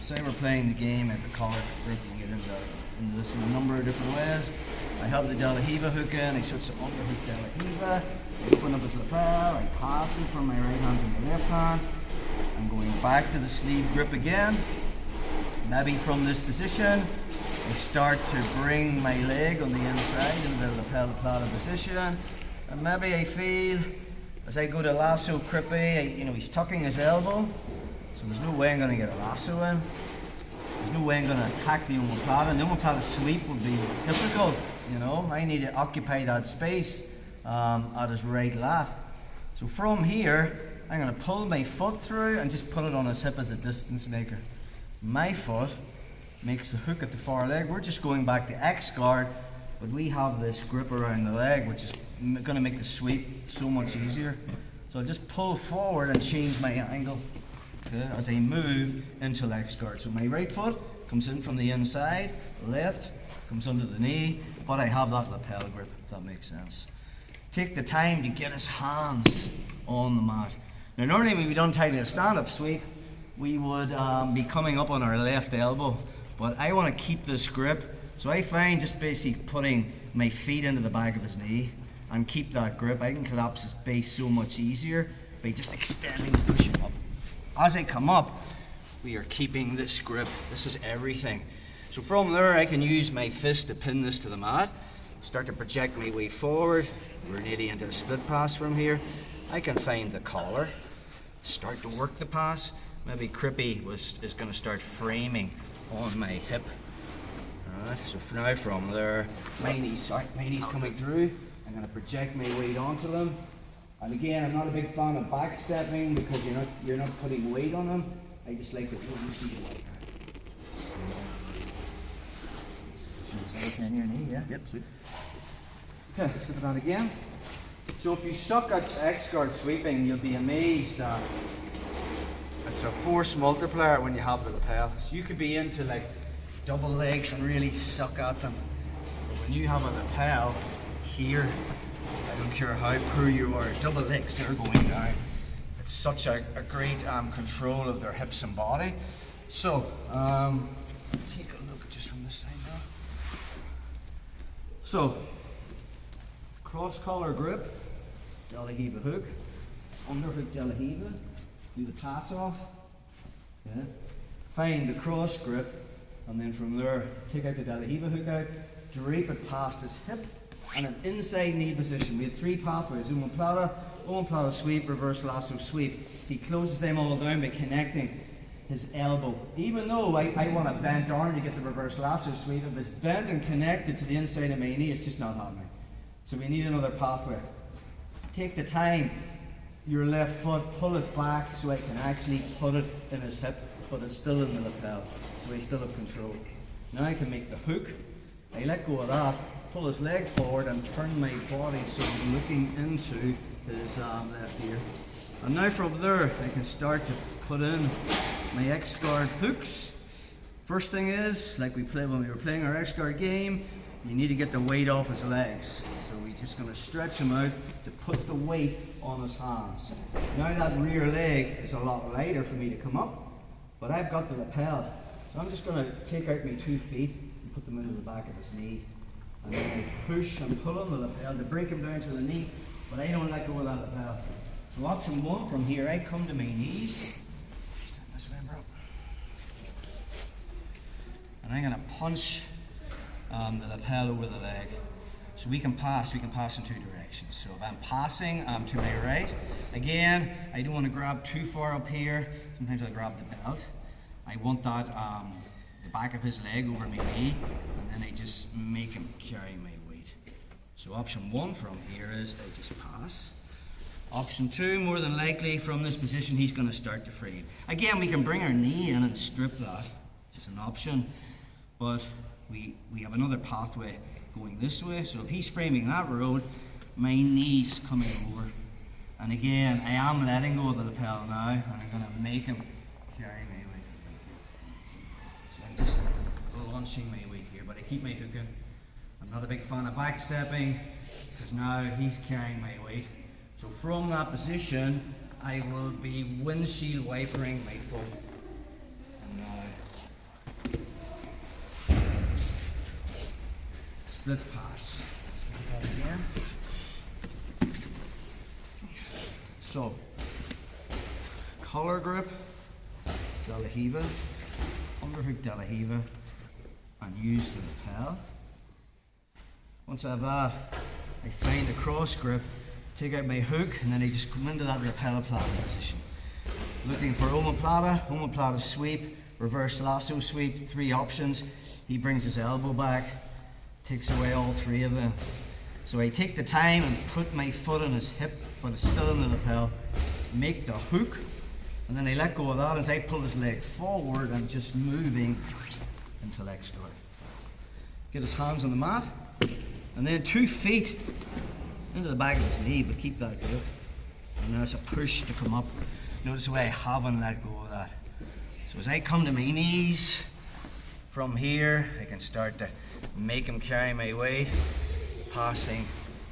say we're playing the game at the collar grip, you can get into this in a number of different ways. I have the De La Riva hook in, I shoot some underhook De La Riva, I open up his lapel, I pass it from my right hand to my left hand. I'm going back to the sleeve grip again. Maybe from this position, I start to bring my leg on the inside into the Lapeloplata position. And maybe I feel, as I go to lasso Crippy, he's tucking his elbow. So there's no way I'm going to get a lasso in. There's no way I'm going to attack the omoplata. And the omoplata sweep would be difficult, I need to occupy that space at his right lat. So from here, I'm going to pull my foot through and just put it on his hip as a distance maker. My foot makes the hook at the far leg. We're just going back to X guard, but we have this grip around the leg, which is going to make the sweep so much easier. So I'll just pull forward and change my angle as I move into X guard. So my right foot comes in from the inside, left comes under the knee, but I have that lapel grip, if that makes sense. Take the time to get his hands on the mat. Now normally when we done tidy a stand-up sweep, we would be coming up on our left elbow, but I want to keep this grip, so I find just basically putting my feet into the back of his knee and keep that grip. I can collapse his base so much easier by just extending and pushing up. As I come up, we are keeping this grip. This is everything. So from there I can use my fist to pin this to the mat, start to project my weight forward. We're nearly into a split pass from here. I can find the collar, start to work the pass. Maybe Crippy is going to start framing on my hip. Alright, so for now from there, my knee's coming through. I'm going to project my weight onto them. And again, I'm not a big fan of backstepping because you're not putting weight on them. I just like to see the weight. Your knee, yeah? Yep, sweet. Okay, slip it on again. So if you suck at X guard sweeping, you'll be amazed that it's a force multiplier when you have the lapel. So you could be into like double legs and really suck at them. But when you have a lapel here, I don't care how poor you are, double legs, they're going down. It's such a great control of their hips and body. So, take a look just from this side now. So, cross collar grip, De La Riva hook, underhook De La Riva, do the pass off, find the cross grip, and then from there take out the De La Riva hook out, drape it past his hip, and an inside knee position. We have three pathways: omoplata sweep, reverse lasso sweep. He closes them all down by connecting his elbow. Even though I want a bent arm to get the reverse lasso sweep, if it's bent and connected to the inside of my knee, it's just not happening. So we need another pathway. Take the time, your left foot, pull it back so I can actually put it in his hip, but it's still in the lapel, so I still have control. Now I can make the hook. I let go of that, pull his leg forward and turn my body so I'm looking into his left ear. And now from there I can start to put in my X guard hooks. First thing is, like when we were playing our X guard game, you need to get the weight off his legs. So we're just going to stretch him out to put the weight on his hands. Now that rear leg is a lot lighter for me to come up, but I've got the lapel. So I'm just going to take out my 2 feet and put them into the back of his knee. And then I push and pull on the lapel to break him down to the knee, but I don't let go of that lapel. So option 1 from here, I come to my knees. This way, bro. And I'm going to punch the lapel over the leg. So we can pass in 2 directions. So if I'm passing to my right, again, I don't want to grab too far up here. Sometimes I grab the belt. I want that the back of his leg over my knee, and then I just make him carry my weight. So option 1 from here is I just pass. Option 2, more than likely from this position, he's going to start to free. Again, we can bring our knee in and strip that. It's just an option. But we have another pathway going this way. So if he's framing that road, my knee's coming over. And again, I am letting go of the lapel now, and I'm going to make him carry my weight. So I'm just launching my weight here, but I keep my hook in. I'm not a big fan of backstepping, because now he's carrying my weight. So from that position, I will be windshield wipering my foot. And now split pass. Let's do that again. So, collar grip, de la Riva, underhook de la Riva, and use the lapel. Once I have that, I find the cross grip, take out my hook, and then I just come into that Lapeloplata position. Looking for omoplata sweep, reverse lasso sweep, 3 options. He brings his elbow back, takes away all 3 of them. So I take the time and put my foot on his hip, but it's still in the lapel, make the hook, and then I let go of that as I pull his leg forward and just moving into leg start. Get his hands on the mat, and then 2 feet into the back of his knee, but keep that grip. And there's a push to come up. Notice the way I haven't let go of that. So as I come to my knees, from here, I can start to make him carry my weight, passing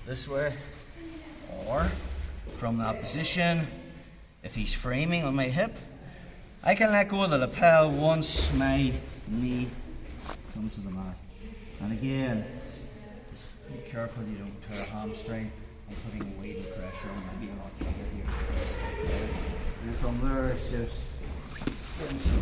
this way, or from that position, if he's framing on my hip, I can let go of the lapel once my knee comes to the mat. And again, just be careful you don't tear a hamstring. I'm putting weight and pressure on my being a lot tighter here. And from there, it's just getting some